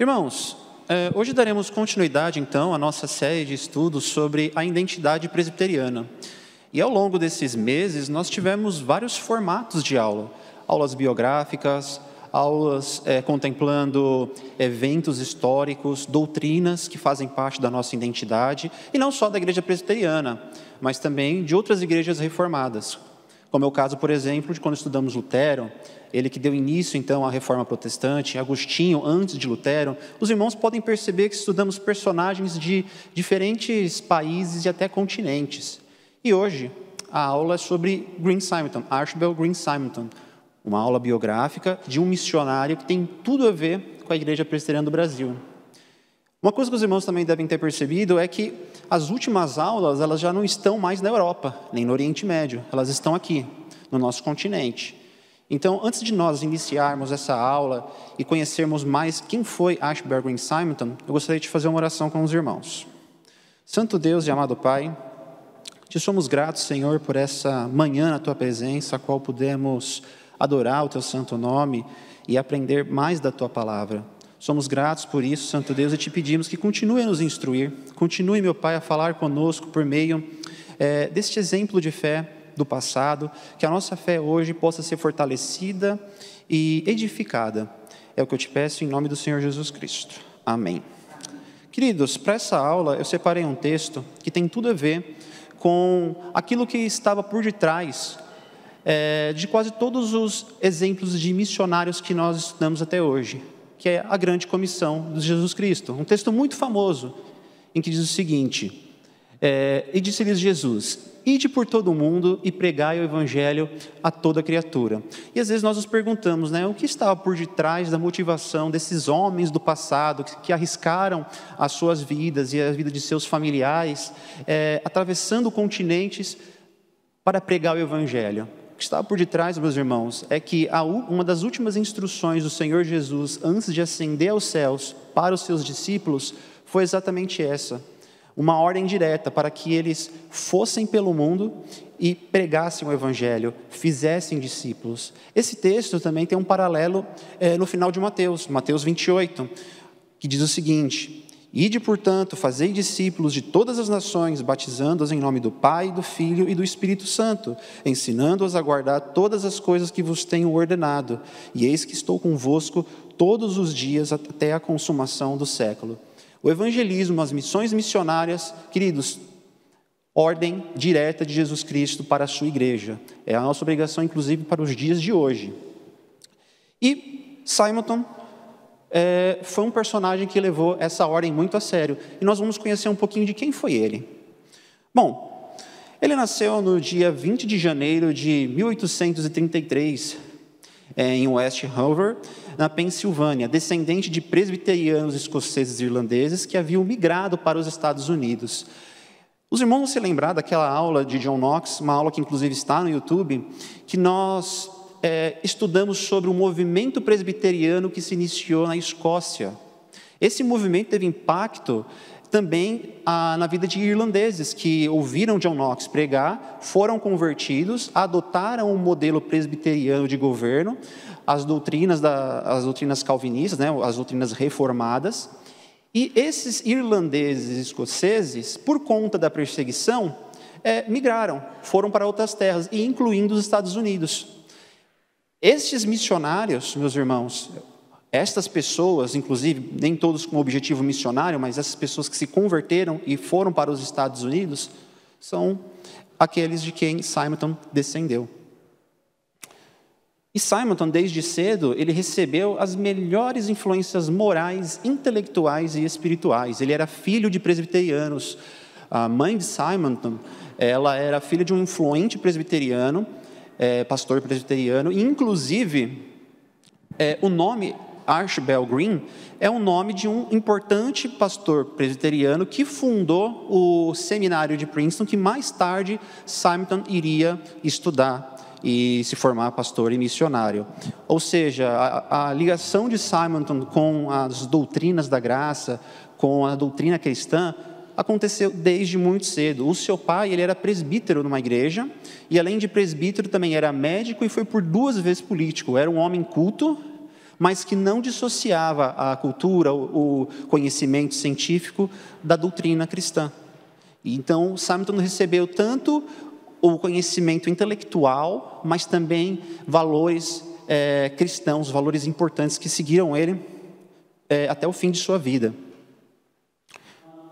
Irmãos, hoje daremos continuidade, então, à nossa série de estudos sobre a identidade presbiteriana. E ao longo desses meses, nós tivemos vários formatos de aula. Aulas biográficas, aulas contemplando eventos históricos, doutrinas que fazem parte da nossa identidade, e não só da igreja presbiteriana, mas também de outras igrejas reformadas. Como é o caso, por exemplo, de quando estudamos Lutero, ele que deu início, então, à Reforma Protestante, Agostinho, antes de Lutero. Os irmãos podem perceber que estudamos personagens de diferentes países e até continentes. E hoje, a aula é sobre Green Simonton, Archibald Green Simonton, uma aula biográfica de um missionário que tem tudo a ver com a Igreja Presbiteriana do Brasil. Uma coisa que os irmãos também devem ter percebido é que as últimas aulas, elas já não estão mais na Europa, nem no Oriente Médio, elas estão aqui, no nosso continente. Então, antes de nós iniciarmos essa aula e conhecermos mais quem foi Archibald Green Simonton, eu gostaria de fazer uma oração com os irmãos. Santo Deus e amado Pai, te somos gratos, Senhor, por essa manhã na Tua presença, a qual pudemos adorar o Teu santo nome e aprender mais da Tua palavra. Somos gratos por isso, Santo Deus, e te pedimos que continue a nos instruir, continue, meu Pai, a falar conosco por meio deste exemplo de fé do passado, que a nossa fé hoje possa ser fortalecida e edificada. É o que eu te peço em nome do Senhor Jesus Cristo. Amém. Queridos, para essa aula eu separei um texto que tem tudo a ver com aquilo que estava por detrás de quase todos os exemplos de missionários que nós estudamos até hoje, que é a grande comissão de Jesus Cristo. Um texto muito famoso, em que diz o seguinte: e disse-lhes Jesus: ide por todo o mundo e pregai o evangelho a toda criatura. E às vezes nós nos perguntamos, o que estava por detrás da motivação desses homens do passado, que arriscaram as suas vidas e a vida de seus familiares, atravessando continentes para pregar o evangelho. O que estava por detrás, meus irmãos, é que uma das últimas instruções do Senhor Jesus, antes de ascender aos céus para os seus discípulos, foi exatamente essa: uma ordem direta para que eles fossem pelo mundo e pregassem o evangelho, fizessem discípulos. Esse texto também tem um paralelo no final de Mateus 28, que diz o seguinte: ide, portanto, fazei discípulos de todas as nações, batizando-os em nome do Pai, do Filho e do Espírito Santo, ensinando-os a guardar todas as coisas que vos tenho ordenado, e eis que estou convosco todos os dias até a consumação do século. O evangelismo, as missões missionárias, queridos, ordem direta de Jesus Cristo para a sua igreja. É a nossa obrigação, inclusive, para os dias de hoje. E Simonton foi um personagem que levou essa ordem muito a sério. E nós vamos conhecer um pouquinho de quem foi ele. Bom, ele nasceu no dia 20 de janeiro de 1833, em West Hanover, na Pensilvânia, descendente de presbiterianos escoceses e irlandeses que haviam migrado para os Estados Unidos. Os irmãos vão se lembrar daquela aula de John Knox, uma aula que inclusive está no YouTube, que nós estudamos sobre o movimento presbiteriano que se iniciou na Escócia. Esse movimento teve impacto também na vida de irlandeses que ouviram John Knox pregar, foram convertidos, adotaram o modelo presbiteriano de governo, as doutrinas calvinistas, as doutrinas reformadas, e esses irlandeses e escoceses, por conta da perseguição, migraram, foram para outras terras, e incluindo os Estados Unidos. Estes missionários, meus irmãos, estas pessoas, inclusive, nem todos com objetivo missionário, mas essas pessoas que se converteram e foram para os Estados Unidos, são aqueles de quem Simonton descendeu. E Simonton, desde cedo, ele recebeu as melhores influências morais, intelectuais e espirituais. Ele era filho de presbiterianos. A mãe de Simonton, ela era filha de um influente presbiteriano, pastor presbiteriano, e inclusive o nome Archibald Green é o nome de um importante pastor presbiteriano que fundou o seminário de Princeton, que mais tarde Simonton iria estudar e se formar pastor e missionário. Ou seja, a ligação de Simonton com as doutrinas da graça, com a doutrina cristã, aconteceu desde muito cedo. O seu pai, ele era presbítero numa igreja, e além de presbítero também era médico e foi por 2 vezes político. Era um homem culto, mas que não dissociava a cultura, o conhecimento científico da doutrina cristã. E então, Simonton recebeu tanto o conhecimento intelectual, mas também valores cristãos, valores importantes que seguiram ele até o fim de sua vida.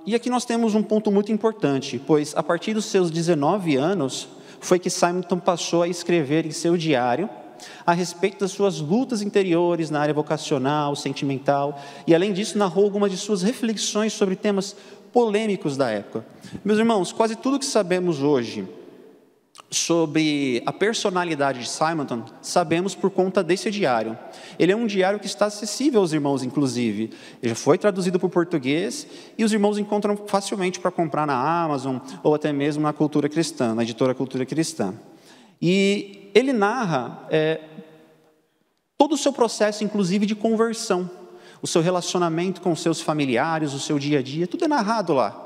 E aqui nós temos um ponto muito importante, pois a partir dos seus 19 anos, foi que Simonton passou a escrever em seu diário a respeito das suas lutas interiores na área vocacional, sentimental, e além disso narrou algumas de suas reflexões sobre temas polêmicos da época. Meus irmãos, quase tudo que sabemos hoje sobre a personalidade de Simonton, sabemos por conta desse diário. Ele é um diário que está acessível aos irmãos, inclusive. Ele já foi traduzido para o português e os irmãos encontram facilmente para comprar na Amazon ou até mesmo na Cultura Cristã, na editora Cultura Cristã. E ele narra todo o seu processo, inclusive de conversão, o seu relacionamento com os seus familiares, o seu dia a dia, tudo é narrado lá.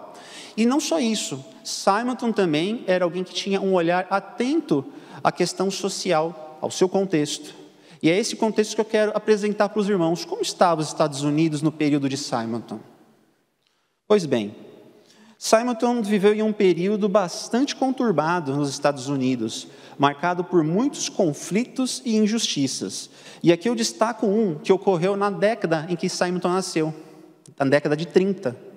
E não só isso, Simonton também era alguém que tinha um olhar atento à questão social, ao seu contexto. E é esse contexto que eu quero apresentar para os irmãos. Como estavam os Estados Unidos no período de Simonton? Pois bem, Simonton viveu em um período bastante conturbado nos Estados Unidos, marcado por muitos conflitos e injustiças. E aqui eu destaco um que ocorreu na década em que Simonton nasceu, na década de 30.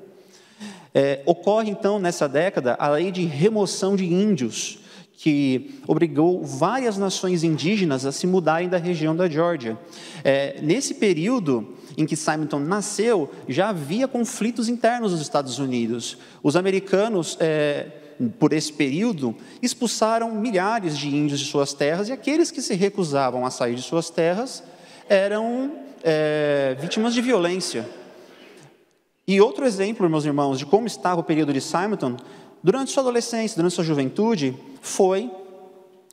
Ocorre, então, nessa década, a lei de remoção de índios, que obrigou várias nações indígenas a se mudarem da região da Geórgia. Nesse período em que Simonton nasceu, já havia conflitos internos nos Estados Unidos. Os americanos, por esse período, expulsaram milhares de índios de suas terras, e aqueles que se recusavam a sair de suas terras eram vítimas de violência. E outro exemplo, meus irmãos, de como estava o período de Simonton, durante sua adolescência, durante sua juventude, foi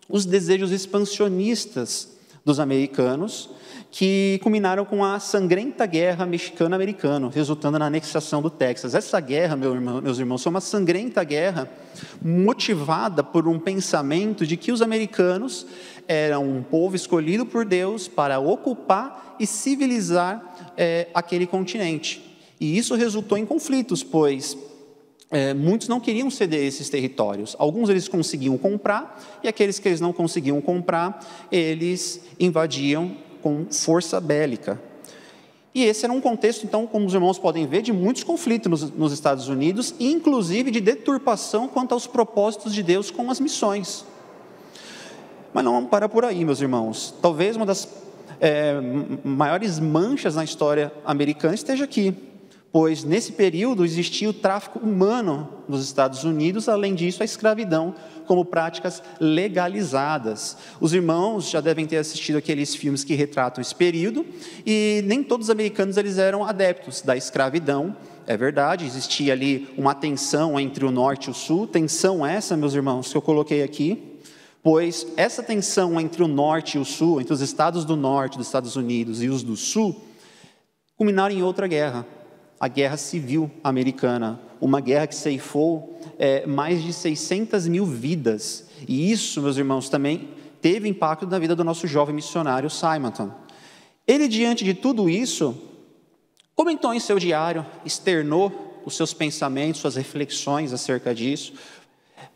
os desejos expansionistas dos americanos, que culminaram com a sangrenta guerra mexicano-americana, resultando na anexação do Texas. Essa guerra, meus irmãos, foi uma sangrenta guerra motivada por um pensamento de que os americanos eram um povo escolhido por Deus para ocupar e civilizar aquele continente. E isso resultou em conflitos, pois muitos não queriam ceder esses territórios. Alguns eles conseguiam comprar, e aqueles que eles não conseguiam comprar, eles invadiam com força bélica. E esse era um contexto, então, como os irmãos podem ver, de muitos conflitos nos Estados Unidos, inclusive de deturpação quanto aos propósitos de Deus com as missões. Mas não para por aí, meus irmãos. Talvez uma das maiores manchas na história americana esteja aqui, pois nesse período existia o tráfico humano nos Estados Unidos, além disso a escravidão, como práticas legalizadas. Os irmãos já devem ter assistido aqueles filmes que retratam esse período, e nem todos os americanos eles eram adeptos da escravidão. É verdade, existia ali uma tensão entre o norte e o sul, tensão essa, meus irmãos, que eu coloquei aqui, pois essa tensão entre o norte e o sul, entre os estados do norte dos Estados Unidos e os do sul, culminaram em outra guerra, a Guerra Civil Americana, uma guerra que ceifou mais de 600 mil vidas. E isso, meus irmãos, também teve impacto na vida do nosso jovem missionário Simonton. Ele, diante de tudo isso, comentou em seu diário, externou os seus pensamentos, suas reflexões acerca disso,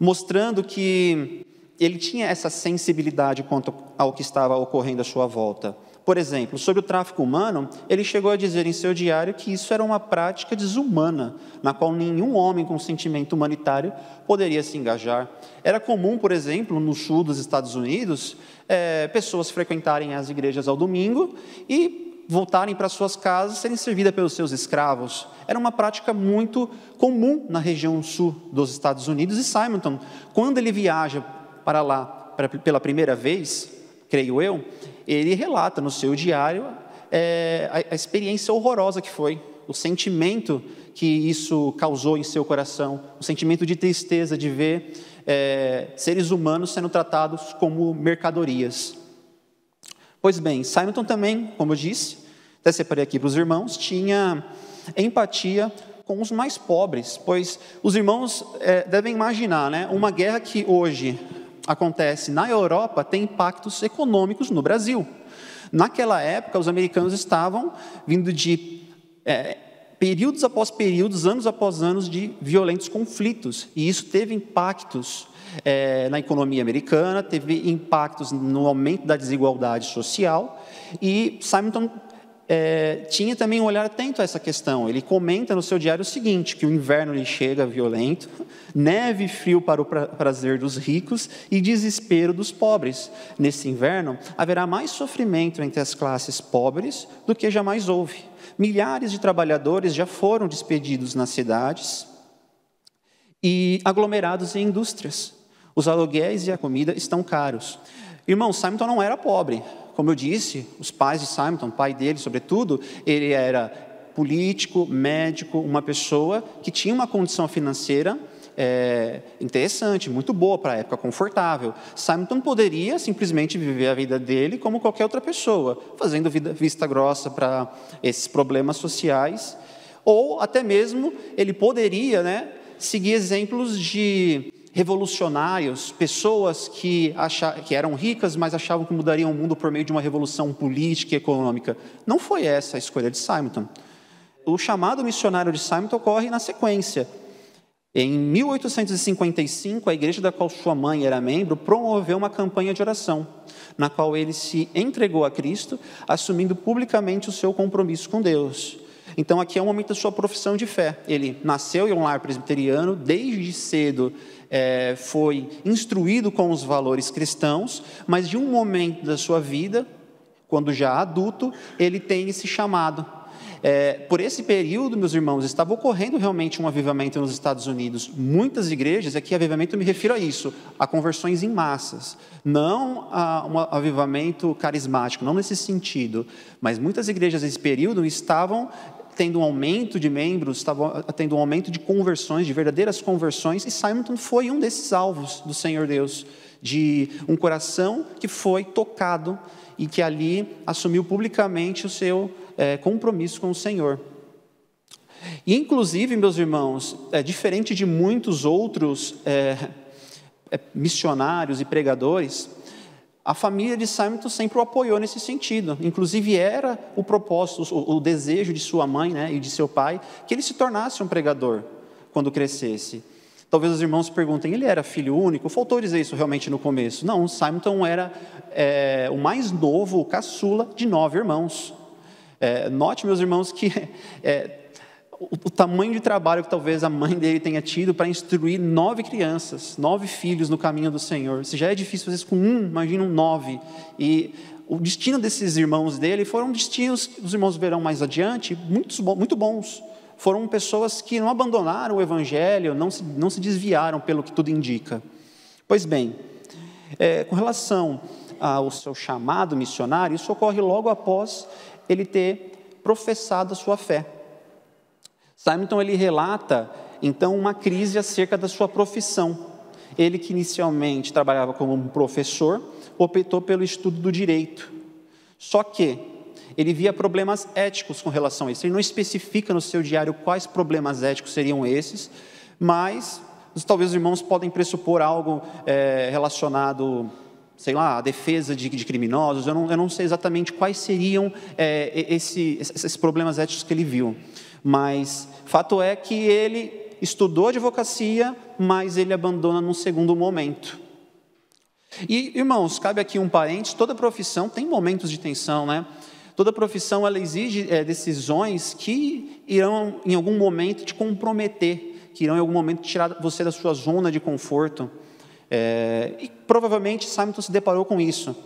mostrando que ele tinha essa sensibilidade quanto ao que estava ocorrendo à sua volta. Por exemplo, sobre o tráfico humano, ele chegou a dizer em seu diário que isso era uma prática desumana, na qual nenhum homem com sentimento humanitário poderia se engajar. Era comum, por exemplo, no sul dos Estados Unidos, pessoas frequentarem as igrejas ao domingo e voltarem para suas casas, serem servidas pelos seus escravos. Era uma prática muito comum na região sul dos Estados Unidos, e Simonton, quando ele viaja para lá pela primeira vez, creio eu, ele relata no seu diário a experiência horrorosa que foi, o sentimento que isso causou em seu coração, o sentimento de tristeza de ver seres humanos sendo tratados como mercadorias. Pois bem, Simonton também, como eu disse, até separei aqui para os irmãos, tinha empatia com os mais pobres, pois os irmãos devem imaginar, né, uma guerra que hoje acontece na Europa tem impactos econômicos no Brasil. Naquela época, os americanos estavam vindo de períodos após períodos, anos após anos de violentos conflitos. E isso teve impactos na economia americana, teve impactos no aumento da desigualdade social. E Simonton tinha também um olhar atento a essa questão. Ele comenta no seu diário o seguinte, que o inverno lhe chega violento, neve e frio para o prazer dos ricos e desespero dos pobres. Nesse inverno, haverá mais sofrimento entre as classes pobres do que jamais houve. Milhares de trabalhadores já foram despedidos nas cidades e aglomerados em indústrias. Os aluguéis e a comida estão caros. Irmão, Simonton não era pobre. Como eu disse, os pais de Simonton, o pai dele, sobretudo, ele era político, médico, uma pessoa que tinha uma condição financeira interessante, muito boa para a época, confortável. Simonton poderia simplesmente viver a vida dele como qualquer outra pessoa, fazendo vista grossa para esses problemas sociais, ou até mesmo ele poderia, seguir exemplos de revolucionários, pessoas que eram ricas, mas achavam que mudariam o mundo por meio de uma revolução política e econômica. Não foi essa a escolha de Simonton. O chamado missionário de Simonton ocorre na sequência. Em 1855, a igreja da qual sua mãe era membro promoveu uma campanha de oração, na qual ele se entregou a Cristo, assumindo publicamente o seu compromisso com Deus. Então, aqui é o momento da sua profissão de fé. Ele nasceu em um lar presbiteriano, desde cedo foi instruído com os valores cristãos, mas de um momento da sua vida, quando já adulto, ele tem esse chamado. Por esse período, meus irmãos, estava ocorrendo realmente um avivamento nos Estados Unidos. Muitas igrejas, aqui avivamento eu me refiro a isso, a conversões em massas, não a um avivamento carismático, não nesse sentido, mas muitas igrejas nesse período estavam tendo um aumento de membros, estavam tendo um aumento de conversões, de verdadeiras conversões, e Simonton foi um desses alvos do Senhor Deus, de um coração que foi tocado e que ali assumiu publicamente o seu compromisso com o Senhor. E, inclusive, meus irmãos, diferente de muitos outros missionários e pregadores, a família de Simonton sempre o apoiou nesse sentido. Inclusive, era o propósito, o desejo de sua mãe, e de seu pai, que ele se tornasse um pregador quando crescesse. Talvez os irmãos se perguntem, ele era filho único? Faltou dizer isso realmente no começo. Não, Simonton era o mais novo, o caçula de 9 irmãos. Note, meus irmãos, que o tamanho de trabalho que talvez a mãe dele tenha tido para instruir 9 crianças, 9 filhos no caminho do Senhor. Se já é difícil fazer isso com imaginam 9. E o destino desses irmãos dele foram destinos, os irmãos verão mais adiante, muito bons. Foram pessoas que não abandonaram o Evangelho, não se desviaram pelo que tudo indica. Pois bem, com relação ao seu chamado missionário, isso ocorre logo após ele ter professado a sua fé. Simonton, ele relata, então, uma crise acerca da sua profissão. Ele que inicialmente trabalhava como um professor, optou pelo estudo do direito. Só que ele via problemas éticos com relação a isso. Ele não especifica no seu diário quais problemas éticos seriam esses, mas talvez os irmãos podem pressupor algo relacionado, sei lá, à defesa de criminosos. Eu não sei exatamente quais seriam esses problemas éticos que ele viu. Mas fato é que ele estudou advocacia, mas ele abandona num segundo momento. E, irmãos, cabe aqui um parênteses, toda profissão tem momentos de tensão, Toda profissão, ela exige decisões que irão, em algum momento, te comprometer, que irão, em algum momento, tirar você da sua zona de conforto. E, provavelmente, Simonton se deparou com isso,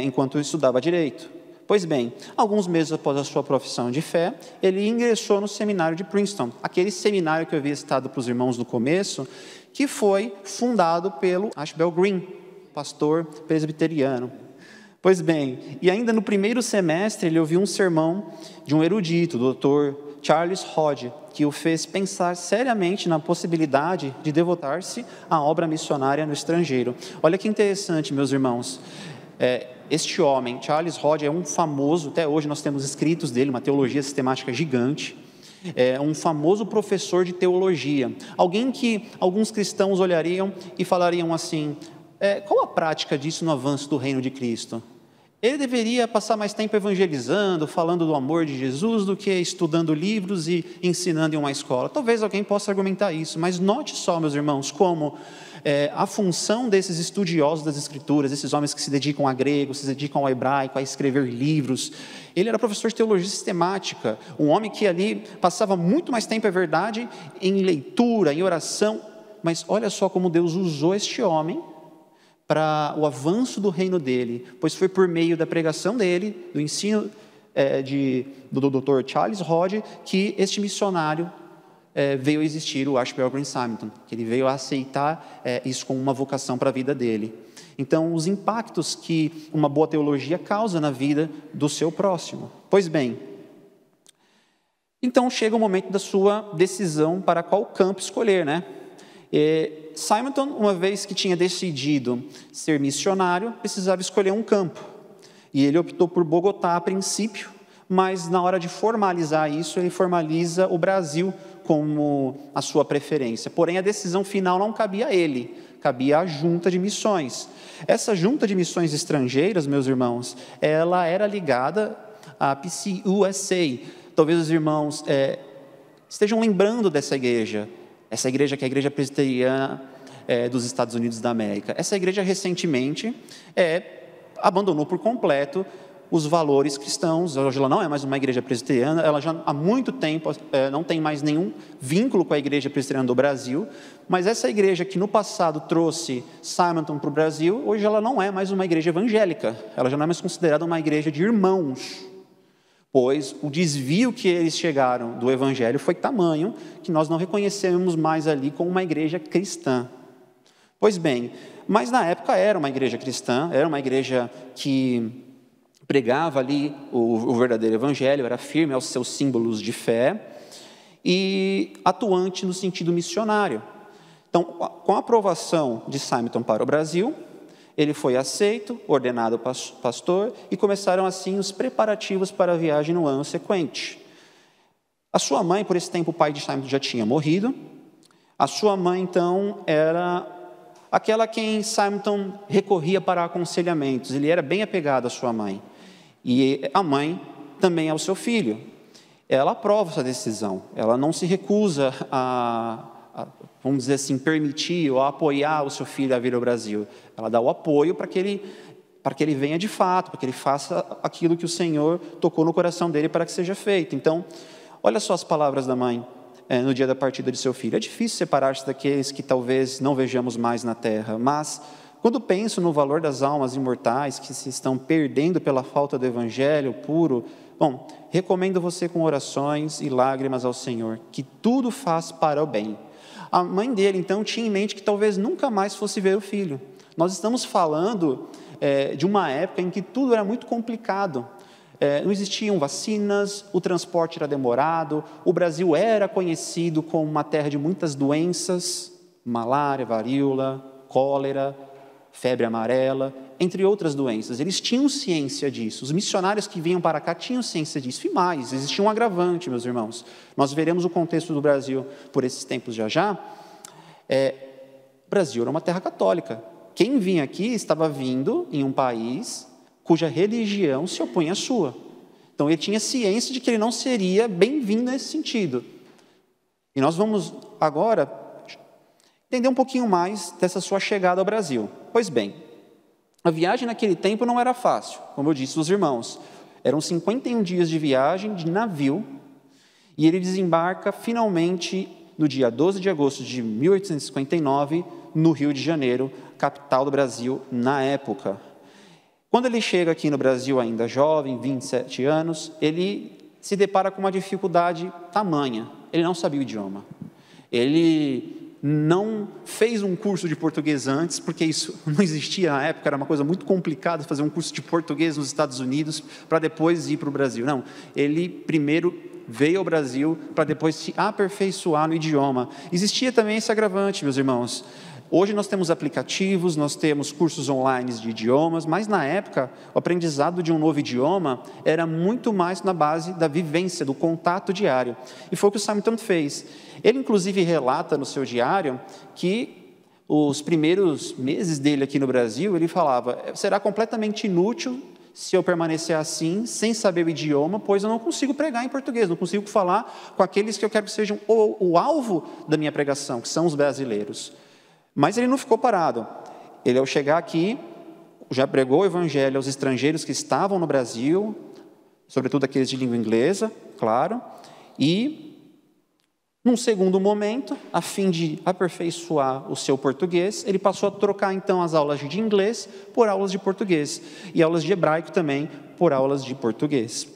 enquanto estudava direito. Pois bem, alguns meses após a sua profissão de fé, ele ingressou no seminário de Princeton, aquele seminário que eu havia citado para os irmãos no começo, que foi fundado pelo Ashbel Green, pastor presbiteriano. Pois bem, e ainda no primeiro semestre ele ouviu um sermão de um erudito, o Dr. Charles Hodge, que o fez pensar seriamente na possibilidade de devotar-se à obra missionária no estrangeiro. Olha que interessante, meus irmãos. Este homem, Charles Hodge, é um famoso, até hoje nós temos escritos dele, uma teologia sistemática gigante, um famoso professor de teologia, alguém que alguns cristãos olhariam e falariam assim, qual a prática disso no avanço do reino de Cristo? Ele deveria passar mais tempo evangelizando, falando do amor de Jesus, do que estudando livros e ensinando em uma escola. Talvez alguém possa argumentar isso, mas note só, meus irmãos, como a função desses estudiosos das Escrituras, esses homens que se dedicam a grego, se dedicam ao hebraico, a escrever livros. Ele era professor de teologia sistemática, um homem que ali passava muito mais tempo, é verdade, em leitura, em oração, mas olha só como Deus usou este homem para o avanço do reino dele, pois foi por meio da pregação dele, do ensino do Dr. Charles Hodge, que este missionário veio a existir, o Archibald Green Simonton, que ele veio a aceitar isso como uma vocação para a vida dele. Então, os impactos que uma boa teologia causa na vida do seu próximo. Pois bem, então chega o momento da sua decisão para qual campo escolher, né? Simonton, uma vez que tinha decidido ser missionário, precisava escolher um campo. E ele optou por Bogotá a princípio, mas na hora de formalizar isso, ele formaliza o Brasil como a sua preferência. Porém, a decisão final não cabia a ele, cabia à junta de missões. Essa junta de missões estrangeiras, meus irmãos, ela era ligada à PCUSA. Talvez os irmãos estejam lembrando dessa igreja. Essa igreja que é a Igreja Presbiteriana dos Estados Unidos da América. Essa igreja recentemente abandonou por completo os valores cristãos. Hoje ela não é mais uma igreja presbiteriana, ela já há muito tempo não tem mais nenhum vínculo com a Igreja Presbiteriana do Brasil, mas essa igreja que no passado trouxe Simonton para o Brasil, hoje ela não é mais uma igreja evangélica, ela já não é mais considerada uma igreja de irmãos, pois o desvio que eles chegaram do evangelho foi tamanho que nós não reconhecemos mais ali como uma igreja cristã. Pois bem, mas na época era uma igreja cristã, era uma igreja que pregava ali o verdadeiro evangelho, era firme aos seus símbolos de fé e atuante no sentido missionário. Então, com a aprovação de Simonton para o Brasil, ele foi aceito, ordenado pastor, e começaram assim os preparativos para a viagem no ano sequente. A sua mãe, por esse tempo o pai de Simonton já tinha morrido, a sua mãe então era aquela a quem Simonton recorria para aconselhamentos, ele era bem apegado à sua mãe, e a mãe também ao seu filho. Ela aprova essa decisão, ela não se recusa vamos dizer assim, permitir ou apoiar o seu filho a vir ao Brasil. Ela dá o apoio para que ele venha de fato, para que ele faça aquilo que o Senhor tocou no coração dele para que seja feito. Então, olha só as palavras da mãe no dia da partida de seu filho. É difícil separar-se daqueles que talvez não vejamos mais na terra, mas quando penso no valor das almas imortais que se estão perdendo pela falta do evangelho puro, recomendo você com orações e lágrimas ao Senhor, que tudo faz para o bem. A mãe dele, então, tinha em mente que talvez nunca mais fosse ver o filho. Nós estamos falando de uma época em que tudo era muito complicado. Não existiam vacinas, o transporte era demorado, o Brasil era conhecido como uma terra de muitas doenças, malária, varíola, cólera, febre amarela, entre outras doenças. Eles tinham ciência disso, os missionários que vinham para cá tinham ciência disso, e mais, existia um agravante, meus irmãos. Nós veremos o contexto do Brasil por esses tempos já. O Brasil era uma terra católica. Quem vinha aqui estava vindo em um país cuja religião se opõe à sua. Então, ele tinha ciência de que ele não seria bem-vindo nesse sentido. E nós vamos agora entender um pouquinho mais dessa sua chegada ao Brasil. Pois bem, a viagem naquele tempo não era fácil, como eu disse aos irmãos. Eram 51 dias de viagem de navio, e ele desembarca finalmente no dia 12 de agosto de 1859, no Rio de Janeiro, capital do Brasil na época. Quando ele chega aqui no Brasil, ainda jovem, 27 anos, ele se depara com uma dificuldade tamanha. Ele não sabia o idioma. Ele não fez um curso de português antes, porque isso não existia na época, era uma coisa muito complicada fazer um curso de português nos Estados Unidos para depois ir para o Brasil. Não, ele primeiro veio ao Brasil para depois se aperfeiçoar no idioma. Existia também esse agravante, meus irmãos. Hoje nós temos aplicativos, nós temos cursos online de idiomas, mas na época o aprendizado de um novo idioma era muito mais na base da vivência, do contato diário. E foi o que o Simonton fez. Ele inclusive relata no seu diário que os primeiros meses dele aqui no Brasil, ele falava: será completamente inútil se eu permanecer assim, sem saber o idioma, pois eu não consigo pregar em português, não consigo falar com aqueles que eu quero que sejam o alvo da minha pregação, que são os brasileiros. Mas ele não ficou parado. Ele, ao chegar aqui, já pregou o evangelho aos estrangeiros que estavam no Brasil, sobretudo aqueles de língua inglesa, claro, e, num segundo momento, a fim de aperfeiçoar o seu português, ele passou a trocar, então, as aulas de inglês por aulas de português, e aulas de hebraico também por aulas de português.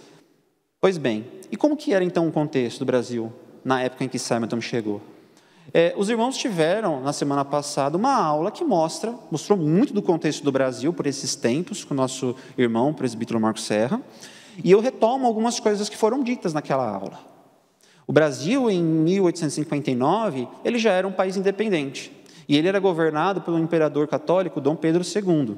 Pois bem, e como que era, então, o contexto do Brasil, na época em que Simonton chegou? Os irmãos tiveram, na semana passada, uma aula que mostrou muito do contexto do Brasil por esses tempos, com o nosso irmão, o presbítero Marcos Serra, e eu retomo algumas coisas que foram ditas naquela aula. O Brasil, em 1859, ele já era um país independente, e ele era governado pelo imperador católico Dom Pedro II.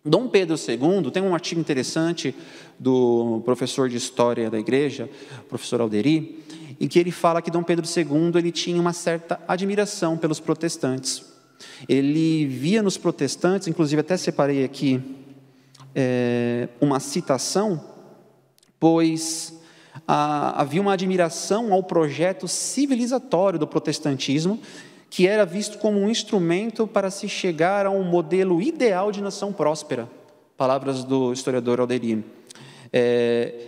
Dom Pedro II, tem um artigo interessante do professor de História da Igreja, professor Alderi, em que ele fala que Dom Pedro II ele tinha uma certa admiração pelos protestantes. Ele via nos protestantes, inclusive até separei aqui uma citação, pois havia uma admiração ao projeto civilizatório do protestantismo, que era visto como um instrumento para se chegar a um modelo ideal de nação próspera. Palavras do historiador Alderi.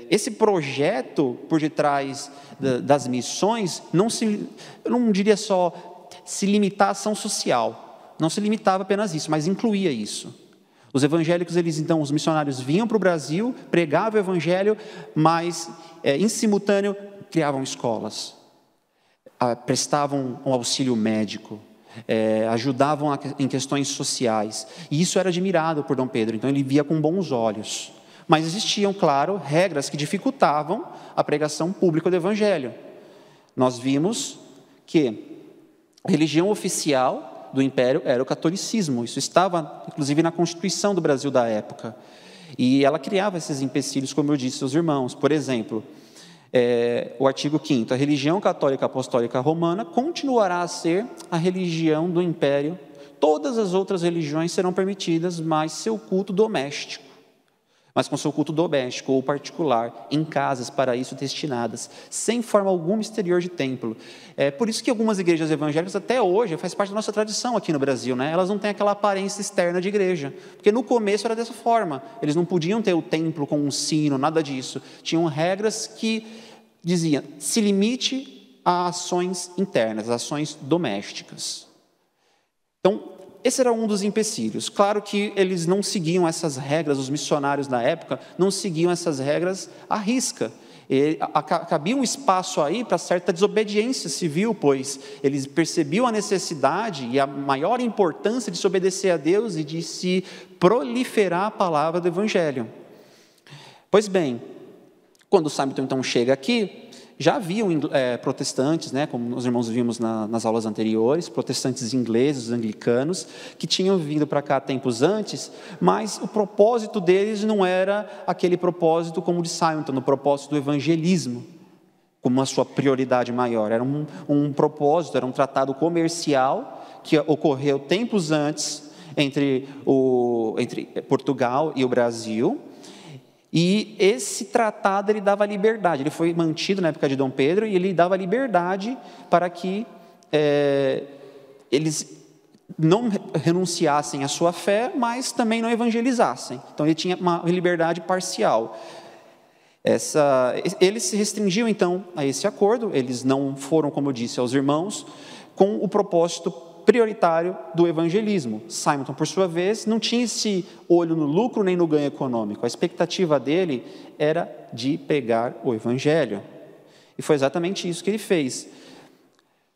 Esse projeto por detrás das missões, eu não diria só se limitar à ação social, não se limitava apenas isso, mas incluía isso. Os evangélicos, então, os missionários vinham para o Brasil, pregavam o evangelho, mas, em simultâneo, criavam escolas, prestavam um auxílio médico, ajudavam em questões sociais. E isso era admirado por Dom Pedro, então ele via com bons olhos. Mas existiam, claro, regras que dificultavam a pregação pública do evangelho. Nós vimos que a religião oficial do Império era o catolicismo. Isso estava, inclusive, na Constituição do Brasil da época. E ela criava esses empecilhos, como eu disse aos irmãos. Por exemplo, o artigo 5º, a religião católica apostólica romana continuará a ser a religião do Império. Todas as outras religiões serão permitidas, mas seu culto doméstico. Mas com seu culto doméstico ou particular, em casas para isso destinadas, sem forma alguma exterior de templo. Por isso que algumas igrejas evangélicas, até hoje, faz parte da nossa tradição aqui no Brasil, né? Elas não têm aquela aparência externa de igreja, porque no começo era dessa forma, eles não podiam ter o templo com um sino, nada disso. Tinham regras que diziam, se limite a ações internas, ações domésticas. Então, esse era um dos empecilhos. Claro que eles não seguiam essas regras, os missionários na época não seguiam essas regras à risca. Cabia um espaço aí para certa desobediência civil, pois eles percebiam a necessidade e a maior importância de se obedecer a Deus e de se proliferar a palavra do Evangelho. Pois bem, quando Simonton então chega aqui, já haviam protestantes, né, como os irmãos vimos nas aulas anteriores, protestantes ingleses, anglicanos, que tinham vindo para cá tempos antes, mas o propósito deles não era aquele propósito como o de Simonton, o propósito do evangelismo, como a sua prioridade maior. Era um propósito, era um tratado comercial que ocorreu tempos antes entre Portugal e o Brasil. E esse tratado ele dava liberdade, ele foi mantido na época de Dom Pedro e ele dava liberdade para que eles não renunciassem à sua fé, mas também não evangelizassem. Então ele tinha uma liberdade parcial. Eles se restringiam então a esse acordo, eles não foram, como eu disse aos irmãos, com o propósito prioritário do evangelismo. Simonton, por sua vez, não tinha esse olho no lucro nem no ganho econômico. A expectativa dele era de pregar o evangelho. E foi exatamente isso que ele fez.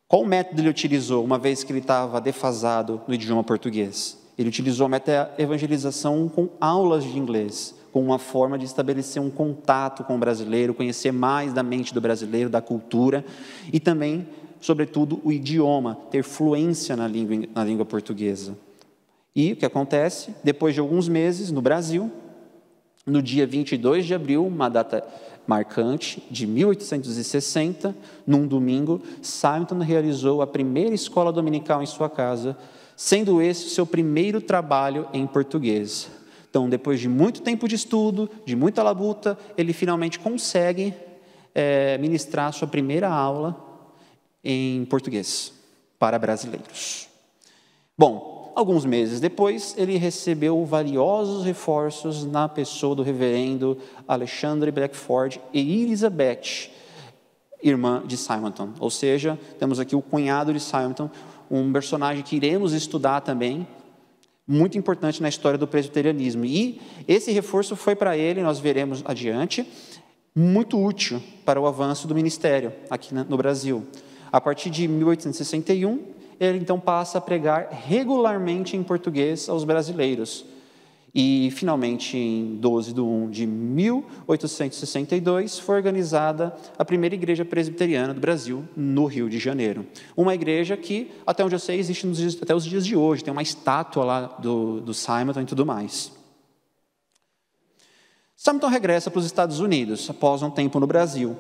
Qual método ele utilizou, uma vez que ele estava defasado no idioma português? Ele utilizou a meta-evangelização com aulas de inglês, com uma forma de estabelecer um contato com o brasileiro, conhecer mais da mente do brasileiro, da cultura, e também, sobretudo, o idioma, ter fluência na língua portuguesa. E o que acontece? Depois de alguns meses, no Brasil, no dia 22 de abril, uma data marcante, de 1860, num domingo, Simonton realizou a primeira escola dominical em sua casa, sendo esse o seu primeiro trabalho em português. Então, depois de muito tempo de estudo, de muita labuta, ele finalmente consegue ministrar sua primeira aula em português para brasileiros. Bom, alguns meses depois, ele recebeu valiosos reforços na pessoa do reverendo Alexandre Blackford e Elizabeth, irmã de Simonton. Ou seja, temos aqui o cunhado de Simonton, um personagem que iremos estudar também, muito importante na história do presbiterianismo. E esse reforço foi para ele, nós veremos adiante, muito útil para o avanço do ministério aqui no Brasil. A partir de 1861, ele então passa a pregar regularmente em português aos brasileiros. E, finalmente, em 12 de 1 de 1862, foi organizada a primeira igreja presbiteriana do Brasil, no Rio de Janeiro. Uma igreja que, até onde eu sei, existe até os dias de hoje. Tem uma estátua lá do Simonton e tudo mais. Simonton regressa para os Estados Unidos, após um tempo no Brasil.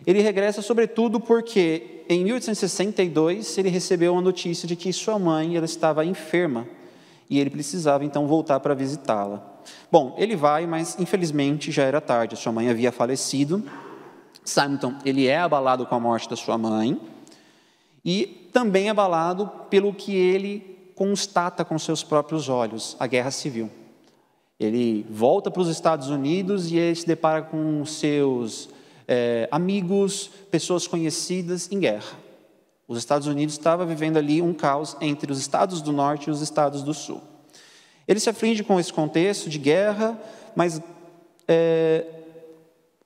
Ele regressa, sobretudo, porque, em 1862, ele recebeu a notícia de que sua mãe ela estava enferma, e ele precisava, então, voltar para visitá-la. Bom, ele vai, mas, infelizmente, já era tarde. Sua mãe havia falecido. Simonton, ele é abalado com a morte da sua mãe e também abalado pelo que ele constata com seus próprios olhos, a guerra civil. Ele volta para os Estados Unidos e ele se depara com seus amigos, pessoas conhecidas em guerra. Os Estados Unidos estavam vivendo ali um caos entre os estados do norte e os estados do sul. Ele se aflige com esse contexto de guerra, mas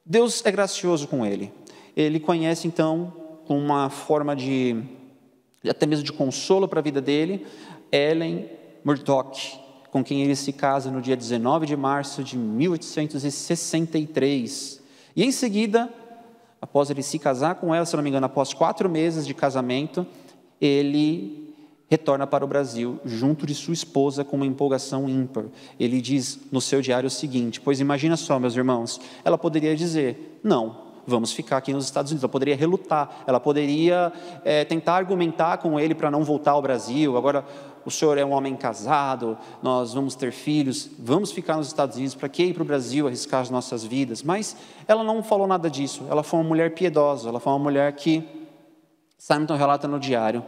Deus é gracioso com ele. Ele conhece, então, uma forma de, até mesmo de consolo para a vida dele, Ellen Murdoch, com quem ele se casa no dia 19 de março de 1863. E, em seguida, após ele se casar com ela, se não me engano, após 4 meses de casamento, ele retorna para o Brasil, junto de sua esposa, com uma empolgação ímpar. Ele diz no seu diário o seguinte: pois imagina só, meus irmãos, ela poderia dizer, não, vamos ficar aqui nos Estados Unidos. Ela poderia relutar, ela poderia tentar argumentar com ele para não voltar ao Brasil. Agora, o senhor é um homem casado, nós vamos ter filhos, vamos ficar nos Estados Unidos, para que ir para o Brasil arriscar as nossas vidas? Mas ela não falou nada disso. Ela foi uma mulher piedosa, ela foi uma mulher que Simonton relata no diário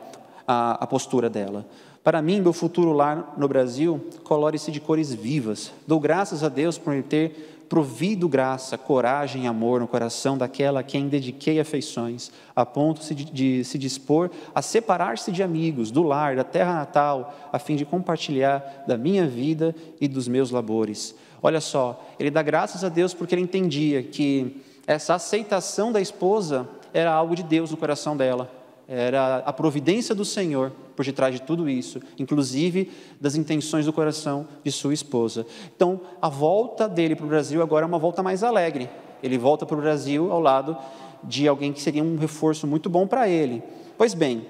a postura dela. Para mim, meu futuro lar no Brasil colore-se de cores vivas. Dou graças a Deus por ele ter provido graça, coragem e amor no coração daquela a quem dediquei afeições, a ponto de se dispor a separar-se de amigos, do lar, da terra natal, a fim de compartilhar da minha vida e dos meus labores. Olha só, ele dá graças a Deus porque ele entendia que essa aceitação da esposa era algo de Deus no coração dela. Era a providência do Senhor por detrás de tudo isso, inclusive das intenções do coração de sua esposa. Então, a volta dele para o Brasil agora é uma volta mais alegre. Ele volta para o Brasil ao lado de alguém que seria um reforço muito bom para ele. Pois bem,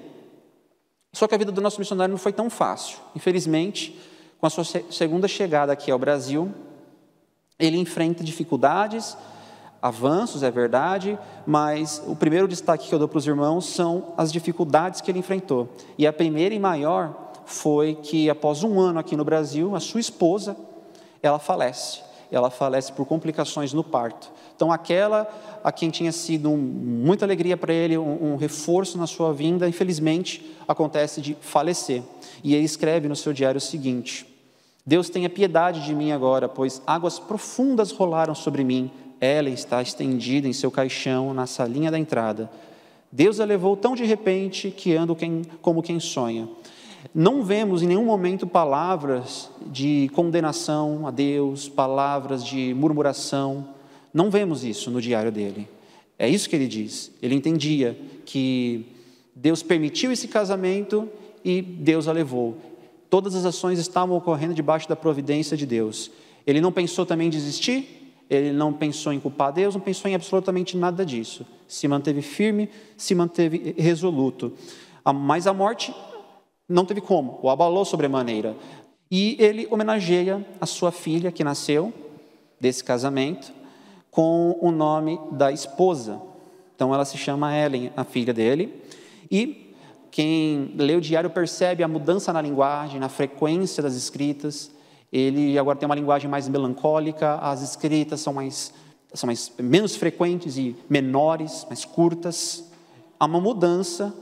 só que a vida do nosso missionário não foi tão fácil. Infelizmente, com a sua segunda chegada aqui ao Brasil, ele enfrenta dificuldades, avanços, é verdade, mas o primeiro destaque que eu dou para os irmãos são as dificuldades que ele enfrentou. E a primeira e maior foi que, após 1 ano aqui no Brasil, a sua esposa, ela falece. Ela falece por complicações no parto. Então, aquela a quem tinha sido muita alegria para ele, um reforço na sua vinda, infelizmente, acontece de falecer. E ele escreve no seu diário o seguinte: Deus tenha piedade de mim agora, pois águas profundas rolaram sobre mim. Ela está estendida em seu caixão na salinha da entrada. Deus a levou tão de repente que ando como quem sonha. Não vemos em nenhum momento palavras de condenação a Deus, palavras de murmuração. Não vemos isso no diário dele. É isso que ele diz. Ele entendia que Deus permitiu esse casamento e Deus a levou. Todas as ações estavam ocorrendo debaixo da providência de Deus. Ele não pensou também em desistir. Ele não pensou em culpar Deus, não pensou em absolutamente nada disso. Se manteve firme, se manteve resoluto. Mas a morte não teve como, o abalou sobremaneira. E ele homenageia a sua filha, que nasceu desse casamento, com o nome da esposa. Então ela se chama Ellen, a filha dele. E Quem lê o diário percebe a mudança na linguagem, na frequência das escritas. Ele agora tem uma linguagem mais melancólica, as escritas são menos frequentes e menores, mais curtas. Há uma mudança,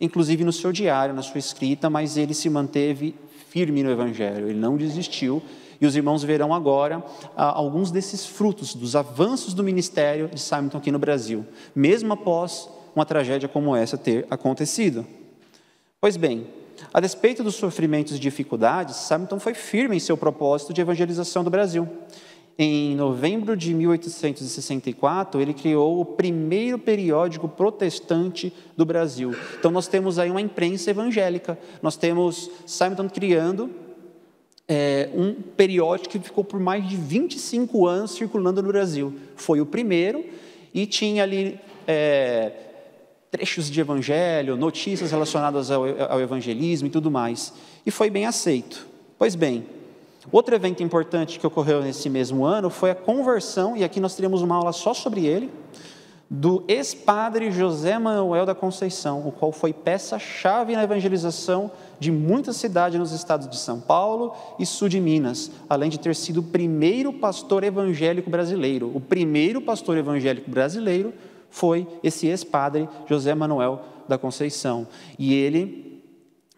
inclusive no seu diário, na sua escrita, mas ele se manteve firme no Evangelho, ele não desistiu. E os irmãos verão agora alguns desses frutos, dos avanços do ministério de Simonton aqui no Brasil, mesmo após uma tragédia como essa ter acontecido. Pois bem, a despeito dos sofrimentos e dificuldades, Simonton foi firme em seu propósito de evangelização do Brasil. Em novembro de 1864, ele criou o primeiro periódico protestante do Brasil. Então, nós temos aí uma imprensa evangélica. Nós temos Simonton criando um periódico que ficou por mais de 25 anos circulando no Brasil. Foi o primeiro e tinha ali trechos de evangelho, notícias relacionadas ao evangelismo e tudo mais. E foi bem aceito. Pois bem, outro evento importante que ocorreu nesse mesmo ano foi a conversão, e aqui nós teremos uma aula só sobre ele, do ex-padre José Manuel da Conceição, o qual foi peça-chave na evangelização de muitas cidades nos estados de São Paulo e sul de Minas, além de ter sido o primeiro pastor evangélico brasileiro. O primeiro pastor evangélico brasileiro foi esse ex-padre José Manuel da Conceição. E ele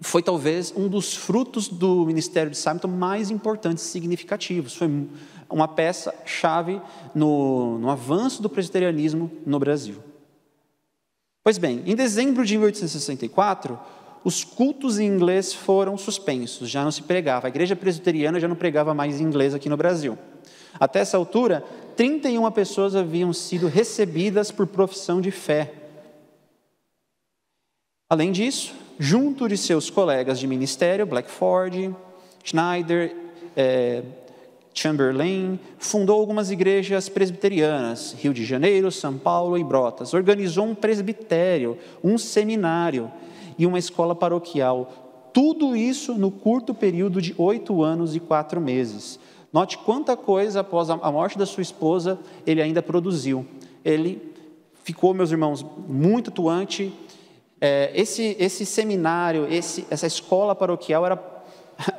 foi talvez um dos frutos do ministério de Simonton mais importantes e significativos. Foi uma peça-chave no avanço do presbiterianismo no Brasil. Pois bem, em dezembro de 1864, os cultos em inglês foram suspensos, já não se pregava. A igreja presbiteriana já não pregava mais em inglês aqui no Brasil. Até essa altura, 31 pessoas haviam sido recebidas por profissão de fé. Além disso, junto de seus colegas de ministério, Blackford, Schneider, Chamberlain, fundou algumas igrejas presbiterianas, Rio de Janeiro, São Paulo e Brotas. Organizou um presbitério, um seminário e uma escola paroquial. Tudo isso no curto período de 8 anos e 4 meses. Note quanta coisa, após a morte da sua esposa, ele ainda produziu. Ele ficou, meus irmãos, muito atuante. Esse seminário, essa escola paroquial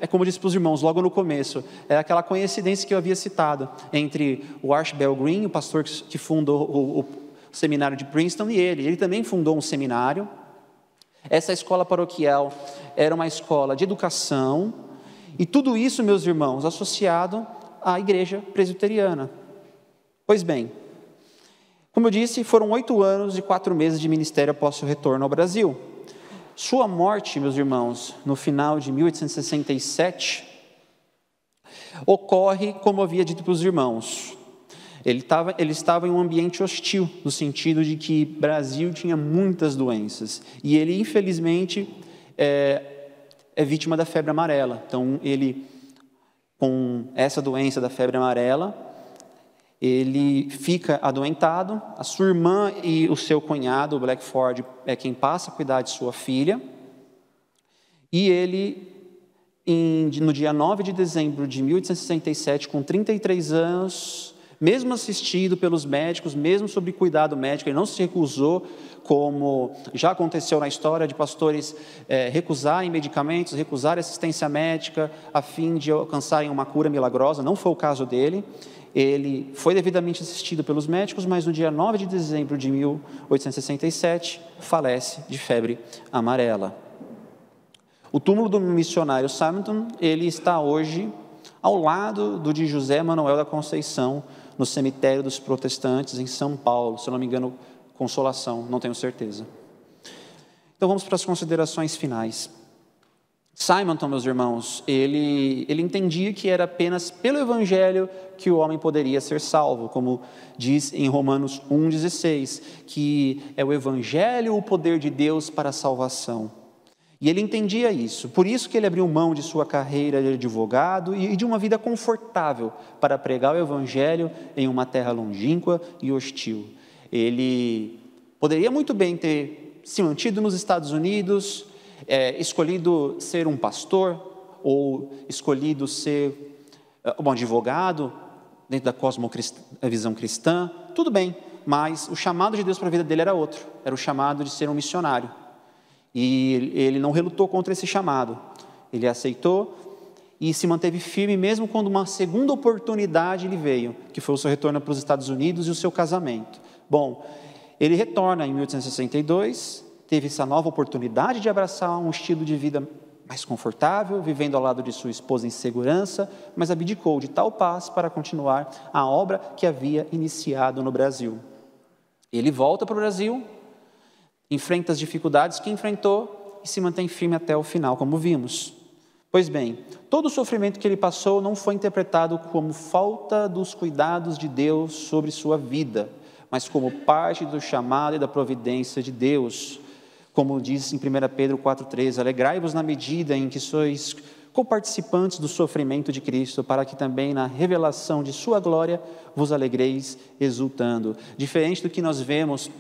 como eu disse para os irmãos logo no começo, é aquela coincidência que eu havia citado entre o Archibald Green, o pastor que fundou o seminário de Princeton, e ele também fundou um seminário. Essa escola paroquial era uma escola de educação, e tudo isso, meus irmãos, associado à igreja presbiteriana. Pois bem, como eu disse, foram 8 anos e 4 meses de ministério após seu retorno ao Brasil. Sua morte, meus irmãos, no final de 1867, ocorre, como eu havia dito para os irmãos. Ele estava em um ambiente hostil, no sentido de que o Brasil tinha muitas doenças. E ele, infelizmente, é vítima da febre amarela. Então, ele, com essa doença da febre amarela, ele fica adoentado. A sua irmã e o seu cunhado, o Blackford, é quem passa a cuidar de sua filha. E ele, no dia 9 de dezembro de 1867, com 33 anos, mesmo assistido pelos médicos, mesmo sob cuidado médico, ele não se recusou, como já aconteceu na história de pastores recusarem medicamentos, recusarem assistência médica, a fim de alcançarem uma cura milagrosa. Não foi o caso dele. Ele foi devidamente assistido pelos médicos, mas no dia 9 de dezembro de 1867, falece de febre amarela. O túmulo do missionário Simonton, ele está hoje ao lado do de José Manuel da Conceição, no cemitério dos protestantes em São Paulo, se eu não me engano, Consolação, não tenho certeza. Então vamos para as considerações finais. Simonton, meus irmãos, ele entendia que era apenas pelo Evangelho que o homem poderia ser salvo, como diz em Romanos 1,16, que é o Evangelho o poder de Deus para a salvação. E ele entendia isso, por isso que ele abriu mão de sua carreira de advogado e de uma vida confortável para pregar o Evangelho em uma terra longínqua e hostil. Ele poderia muito bem ter se mantido nos Estados Unidos, escolhido ser um pastor, ou escolhido ser um advogado, dentro da cosmovisão cristã, tudo bem, mas o chamado de Deus para a vida dele era outro, era o chamado de ser um missionário. E ele não relutou contra esse chamado. Ele aceitou e se manteve firme mesmo quando uma segunda oportunidade lhe veio, que foi o seu retorno para os Estados Unidos e o seu casamento. Bom, ele retorna em 1862, teve essa nova oportunidade de abraçar um estilo de vida mais confortável, vivendo ao lado de sua esposa em segurança, mas abdicou de tal paz para continuar a obra que havia iniciado no Brasil. Ele volta para o Brasil, enfrenta as dificuldades que enfrentou e se mantém firme até o final, como vimos. Pois bem, todo o sofrimento que ele passou não foi interpretado como falta dos cuidados de Deus sobre sua vida, mas como parte do chamado e da providência de Deus. Como diz em 1 Pedro 4,13, alegrai-vos na medida em que sois coparticipantes do sofrimento de Cristo, para que também na revelação de sua glória vos alegreis exultando. Diferente do que nós vemos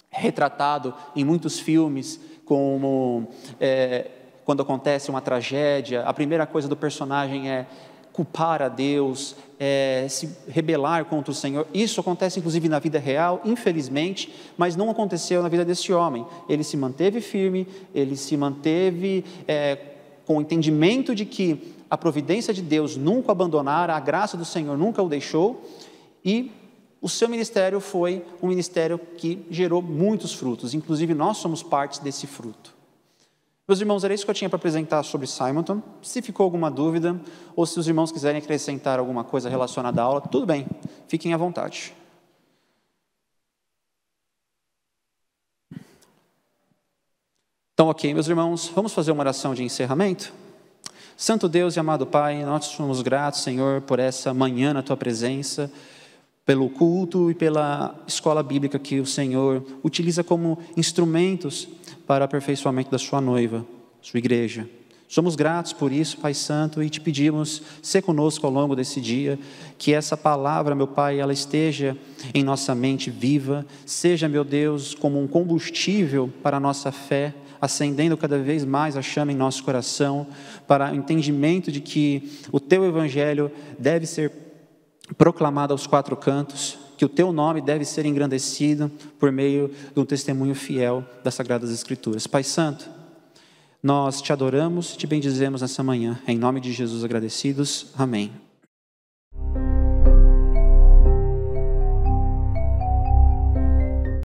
retratado em muitos filmes, como quando acontece uma tragédia, a primeira coisa do personagem é culpar a Deus, se rebelar contra o Senhor. Isso acontece inclusive na vida real, infelizmente, mas não aconteceu na vida desse homem. Ele se manteve firme, ele se manteve com o entendimento de que a providência de Deus nunca o abandonara, a graça do Senhor nunca o deixou, e o seu ministério foi um ministério que gerou muitos frutos, inclusive nós somos parte desse fruto. Meus irmãos, era isso que eu tinha para apresentar sobre Simonton. Se ficou alguma dúvida, ou se os irmãos quiserem acrescentar alguma coisa relacionada à aula, tudo bem, fiquem à vontade. Então, ok, meus irmãos, vamos fazer uma oração de encerramento? Santo Deus e amado Pai, nós somos gratos, Senhor, por essa manhã na Tua presença, pelo culto e pela escola bíblica que o Senhor utiliza como instrumentos para o aperfeiçoamento da sua noiva, sua igreja. Somos gratos por isso, Pai Santo, e te pedimos, ser conosco ao longo desse dia, que essa palavra, meu Pai, ela esteja em nossa mente viva, seja, meu Deus, como um combustível para a nossa fé, acendendo cada vez mais a chama em nosso coração, para o entendimento de que o Teu Evangelho deve ser proclamado aos quatro cantos, que o Teu nome deve ser engrandecido por meio de um testemunho fiel das Sagradas Escrituras. Pai Santo, nós Te adoramos e Te bendizemos nessa manhã. Em nome de Jesus agradecidos. Amém.